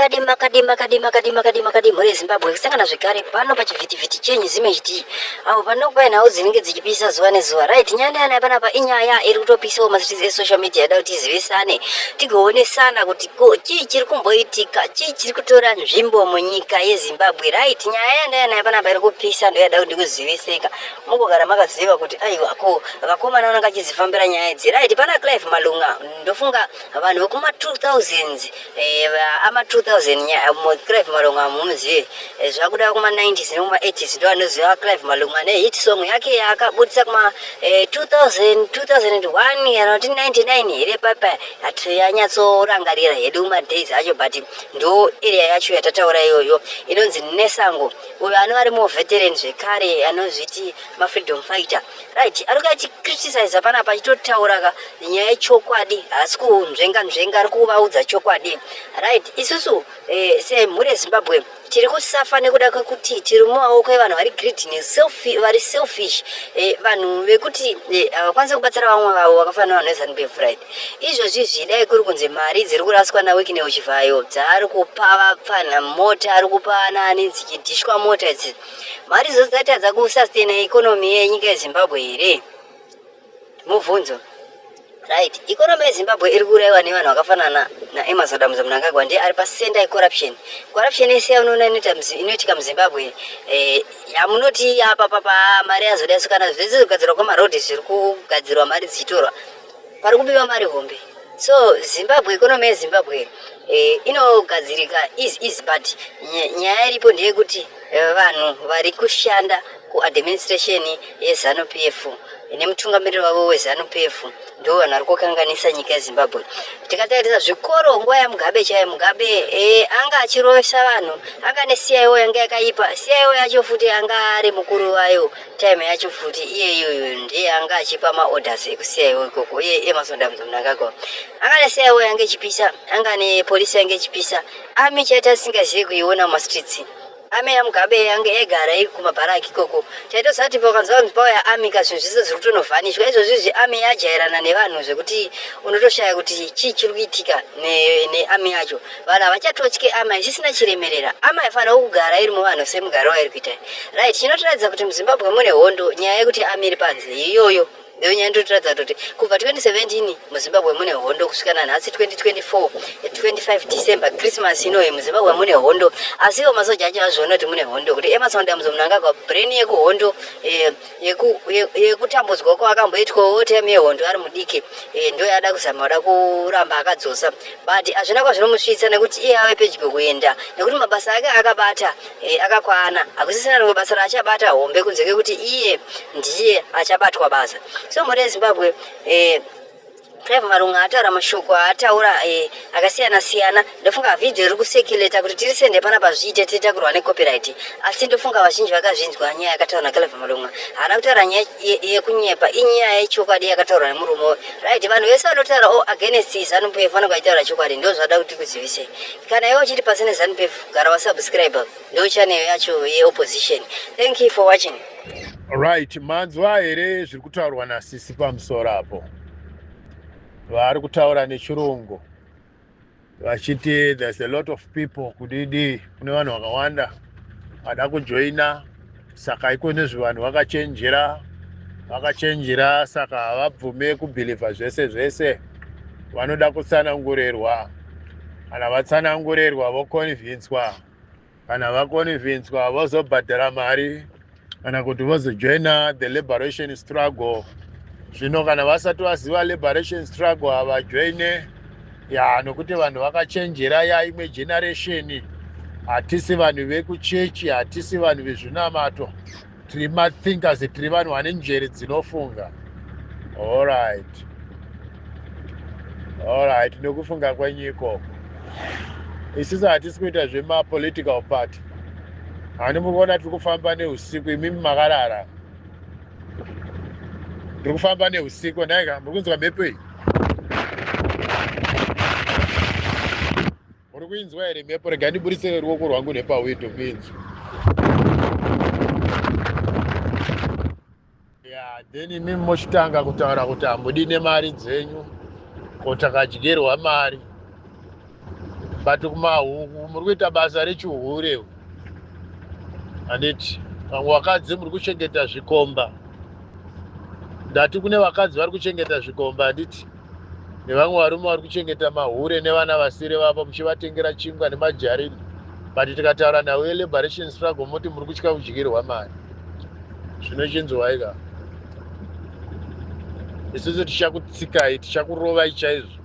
kadima muri Zimbabwe kusangana zvekare pano pachivhitivhiti chenyu zimechiti apo panokupa nhau dzinenge dzichipisa zuva nezuva right nyandana panapa inyaya iri kutopisawo masitizi esocial media yada kuti tizivisane tigoonesana kuti chii chiri kumboitika chii chiri kutora nzvimbo munyika yeZimbabwe right nyaya yandana panapa iri kupisa ndoyada kuti ndikuziviseka mugogara makaziva kuti aiwa ko vakomana vanenge vachizifambira nyaya idzi right pana Clive Malunga ndofunga vanhu vekuma 2000s ama 2000 Clive Malunga mumuzive zvakuda kuma 90s nekuma 80s ndo anoziva Clive Malunga nehit song yake yakabudisa kuma 2001 kana kuti 99 here papa yanyatsorangarira hedu madays acho but ndo area yacho yatataura iyoyo inonzi Nesango uyo anova ari muveteran zvekare anozviti mafreedom fighter right ari kuita criticize panapa achitotaura nyaya yechokwadi asi kunzvenga ari kuvaudza chokwadi right isusu semhuri yeZimbabwe tiri kusafa nekuda kwekuti tiri mumaoko evanhu vari greedy vari selfish vanhu vekuti havakwanisi kubatsira vamwe vavo vakafanana vanhu veZANU-PF right izvozvi zvidai kuri kunze mari dziri kuraswa nawiki neuchivayo dzaari kupa vapfana mota ari kupa nani dzichidhishwa mota idzi mari idzodzo dzatadza kusustaina ikonomi yenyika yeZimbabwe here mubvunzo right ikonomi yeZimbabwe iri kuraiwa nevanhu vakafanana naEmmerson Mnangagwa ndiye ari pasenda yecorruption yese unoona inoitika muZimbabwe yamunoti apa papa mari yazodaiso kana zvese kugadzirwa kwemarodhi zviri kugadzirwa mari dzichitorwa pari kubiwa mari hombe so Zimbabwe ikonomi yeZimbabwe inogadzirika is but nyaya iripo ndeyekuti vanhu vari kushanda kuadministration yeZANU-PF nemutungamiriri wavo weZANU-PF ndo vanhu vari kukanganisa nyika yeZimbabwe tikatarisa zvikoro nguva yaMugabe chaiye Mugabe anga achirovesa vanhu anga neCIO yanga yakaipa CIO yacho futi anga ari mukuru wayo time yacho futi iyeyoyo ndiye anga achipa maorders ekuCIO ikoko iye Emmerson Mnangagwa anga neCIO yanga ichipisa anga nepolisi yanga ichipisa ami chaita singazivi kuiona mumastreets ami yaMugabe yange egara iri kumabharaki ikoko taitosati pakanzwa kunzi pauya ami kazvinhu zvese zviri kutonovhanishwa izvozvizvi ami yajairana nevanhu zvekuti unotoshaya kuti chii chiri kuitika neami yacho vanhu havachatotye ami isisina chiremerera ami haifanira kugara iri muvanhu semugaro wairi kuita right chinotoratidza kuti muZimbabwe mune hondo nyaya yekuti ami iri panze iyoyo ndonyaya ndotoratidza kuti kubva 2017 muZimbabwe mune hondo kusvikana nhasi 2024 25 December Christmas inoyi muZimbabwe mune hondo asiwo masoja acho azviona kuti mune hondo kuti Emmerson Mnangagwa brain yekuhondo yekutambudzwa kwakamboitwawo time yehondo ari mudiki ndo yada kuzama wada kuramba akadzosa but hazvina kwazvinomusvitsa nekuti iye ave pedyo kuenda nekuti mabasa ake akabata akakwana hakusisina rimwe basa raachabata hombe kunze kwekuti iye ndiye achabatwa basa so muri yeZimbabwe Clive Malunga ataura mashoko ataura akasiyana ndofunga vhidhiyo iri kusekileta kuti tiri sende panapa zviite tiita kurwa necopyright asi ndofunga vazhinji vakazvinzwa nyaya yakataura naClive Malunga haana kutaura nyaya yekunyepa inyaya yechokwadi yakataurwa nemurume right vanhu vese vanotaura against ZANU-PF vanenge vachitaura chokwadi ndo zvada kuti kuzivise kana iwe uchiri pasi neZANU-PF gara wasubscribe ndo channel yacho yeopposition thank you for watching right manzwa here zviri kutaurwa naSisi pamusoro apo vari kutaura nechirungu vachiti there's a lot of people kudidi kune vanhu vakawanda vada kujoina saka iko nezvevanhu vakachenjera saka havabvume kubhilivha zvese vanoda kutsanangurerwa kana vatsanangurerwa vokonvhinswa kana vakonvhinswa vozobhadhara mari kana kuti vozojoina the liberation struggle zvino kana vasati vaziva liberation struggle havajoine nokuti vanhu vakachenjera imwe generation hatisi vanhu vekuchechi hatisi vanhu vezvinamato tiri mathinkers tiri vanhu vane njere dzinofunga alright nekufunga kwenyu ikoko isisi hatisi kuita zvemapolitical party hani mukuona tiri kufamba neusiku imimi makarara tiri kufamba neusiku naika muri kunzwa mhepo iyi muri kuinzwa here mhepo rega ndiburise ruoko rwangu nepawindo kuinzwa then imimi mochitanga kutaura kuti hamudi nemari dzenyu kotakadyerwa mari but kumahuku muri kuita basa rechihure. Handiti vamwe vakadzi muri kuchengeta zvikomba. Ndati kune vakadzi vari kuchengeta zvikomba handiti, nevamwe varume vari kuchengeta mahure nevana vasiri vapa muchivatengera chingwa nemajarini. But tikataura nawe liberation struggle moti muri kutya kudyirwa mari. Zvinochinzwai ka? Isusu tichakutsikai, tichakurovai chaizvo.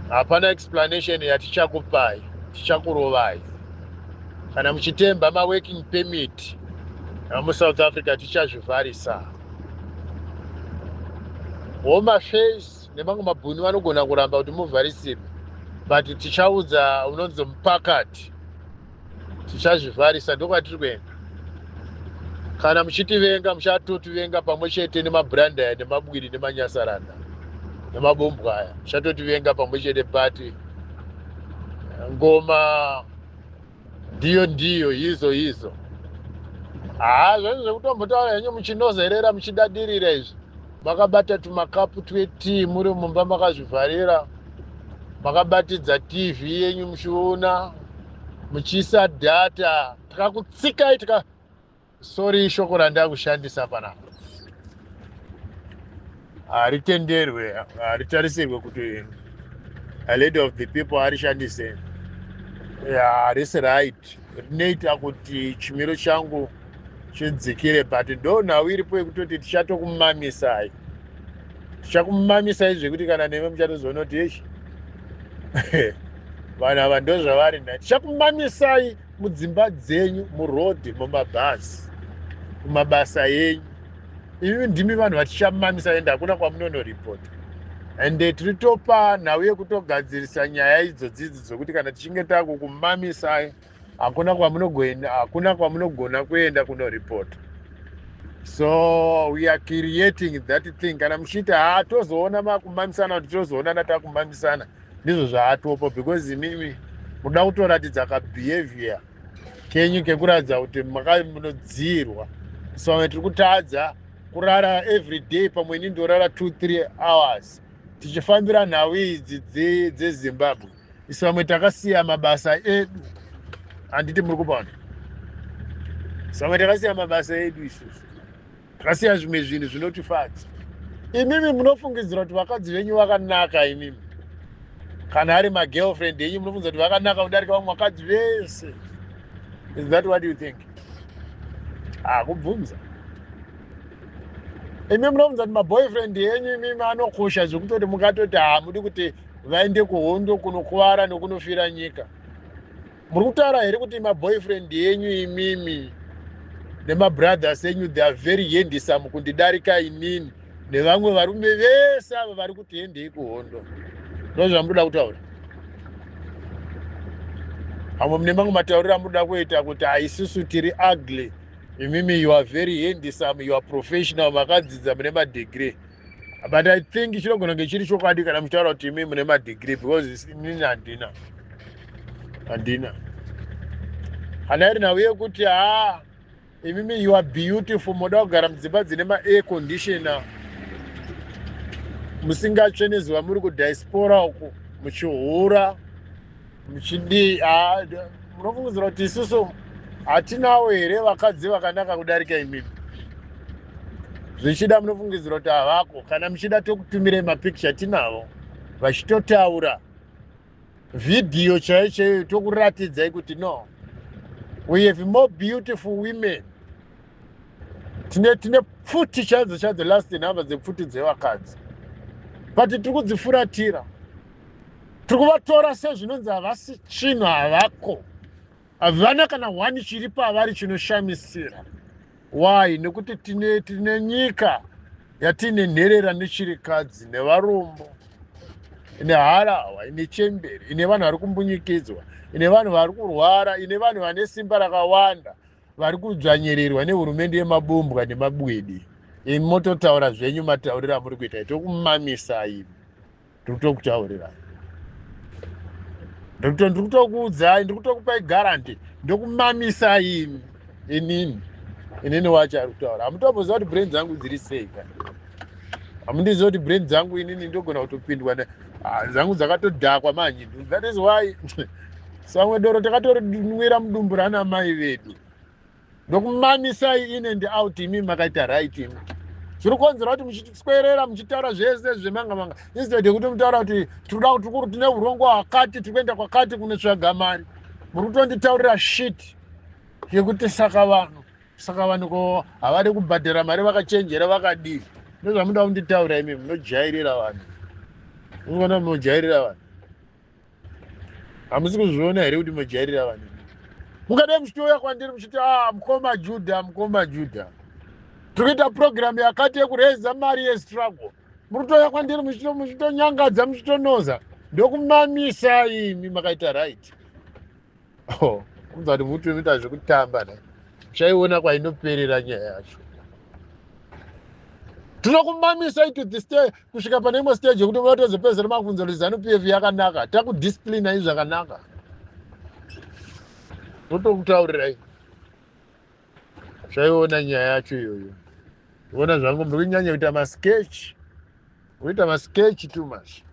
Hapana explanation yatichakupai, tichakurovai. Kana muchitemba working permit muSouth Africa tichazvivharisa. Home Affairs nemamwe mabhuni vanogona kuramba kuti muvharisirwe, but tichaudza unonzi mupakati tichazvivharisa. Ndokwatiri kuenda. Kana muchitivenga muchatotivenga pamwe chete nemabranda nemabwiri nemanyasaranda nemabombwaya, muchatotivenga pamwe chete. But ngoma ndiyo hizo. Zvinhu zvekutombotaura henyu muchinozerera muchidadirira izvi. Makabata tumakapu twetii muri mumba makazvivharira, makabatidza TV yenyu muchiona, muchiisa data. Takakutsikai sorry, shoko randakushandisa panapa haritenderwe, haritarisirwe kuti a lady of the people arishandise. Harisi right, rinoita kuti chimiro changu chidzikire. But ndo nhau iripo yekutoti tichatokumamisai. Tichakumamisai zvekuti kana neme muchatozoona kuti echi vanhu ava ndo zvavari nai. Tichakumamisai mudzimba dzenyu, murodhi, mumabhazi, kumabasa enyu. Ivi ndimi vanhu vatichamamisai ende hakuna kwamunonoripota. Ende tiritopa nhau yekutogadzirisa nyaya idzodzi dzokuti kana tichinge takukumamisai hakuna kwamunogona kuenda kunoripota. So we are creating that thing. Kana muchiti tozoona makumamisana kuti tozoonana takumamisana, ndizvo zvaatopo, because imimi muda kutoratidza kabehavior kenyu kekuratidza kuti munodzirwa. So vamwe tiri kutadza kurara every day, pamwe nindorara 2-3 hours tichifambira nhau idzi dzeZimbabwe. Isu vamwe takasiya mabasa edu. Handiti muri kupaona? Samwe takasiya mabasa edu isusu. Takasiya zvimwe zvinhu zvinotifadza. Imimi munofungidzira kuti vakadzi venyu vakanaka imimi. Kana ari magirlfriend yenyu munofungidzira kuti vakanaka kudarika vamwe vakadzi vese. Is that what you think? Kubvunza. Imimi munofungidzira kuti maboyfriend yenyu imimi anokosha zvekutoti mukatoti hamudi kuti vaende kuhondo kunokuvara nokunofira nyika. Muri kutaura here kuti maboyfriend yenyu imimi nemabrothers enyu they are very handsome kundidarika inini nevamwe varume vese ava vari kuti endei kuhondo? Ndo zvamunoda kutaura? Amwe mune mamwe matauriro amunoda kuita kuti isusu tiri ugly, imimi you are very handsome, you are professional, makadzidza mune madegree. But I think chinogona kunge chiri chokwadi kana muchitaura kuti imimi mune madegree, because inini handina. Kana iri nhau yekuti imimi you are beautiful, moda kugara mudzimba dzine ma-air conditioner, musingatsve nezuva muri kudiaspora uku muchihura muchidii. Munofungidzira kuti isusu hatinawo here vakadzi vakanaka kudarika imimi? Zvichida munofungidzira kuti havako? Kana muchida tokutumirai mapicture tinavo vachitotaura video chaiyo tokuratidzai kuti no, we have more beautiful women. Tine pfuti chadzo last number dzepfuti dzevakadzi, but tiri kudzifuratira. Tiri kuvatora sezvinonzi havasi chinhu, havako, havana kana wani chiri pavari chinoshamisira. Why? Nekuti tine nyika yatine nherera nechirikadzi nevarombo, ine harahwa, ine chemberi, ine vanhu vari kumbunyikidzwa, ine vanhu vari kurwara, ine vanhu vane simba rakawanda vari kudzvanyererwa nehurumende yemabombwa nemabwedi. Imi mototaura zvenyu matauriro amuri kuita, tokumamisa imi. Ndiri kutokutaurirai, ndiri kutokuudzai, ndiri kutokupai garanti, ndokumamisa imi. Inini wacho ari kutaura. Hamutomboziva kuti brain dzangu dziri sei. Hamundizivi kuti brain dzangu inini ndogona kutopindwa dzangu dzakatodhakwa manje. That is why samwe doro takatonwira mudumbu rana mai vedu ndokumamisai in and out imi makaita right imi. Zviri kukonzera kuti muchiswerera muchitaura zvese zvemanga instead yekuti mutaura kuti tinoda kuti kuri tine urongo hwakati tiri kuenda kwakati kunotsvaga mari. Muri kutonditaurira shit yekuti saka vanhu ko havari kubhadhara mari vakachenjera vakadii. Ndozvamunoda kunditaura imi munojairira vanhu. Munoona munojairira vanhu. Hamusi kuzviona here kuti munojairira vanhu. Mukade muchitouya kwandiri muchiti mukoma Judha. Tikuita program yakati yekureza mari yestruggle. Muri kutouya kwandiri muchitonyangadza muchitonoza. Ndokumamisa imi makaita right. Kunza kuti muti unoita zvekutamba na. Chaiona kwainoperera nyaya yacho. Tinokumamisa to the stage kusvika pane imwe stage yekuti munotozopedzera mabvunzo kuti ZANU-PF yakanaka. Takudisciplina zvakanaka. Ndotokutaurirai. Chaiona nyaya yacho iyoyo. Ona zvangu muri kunyanya kuita masketch. Uita masketch too much.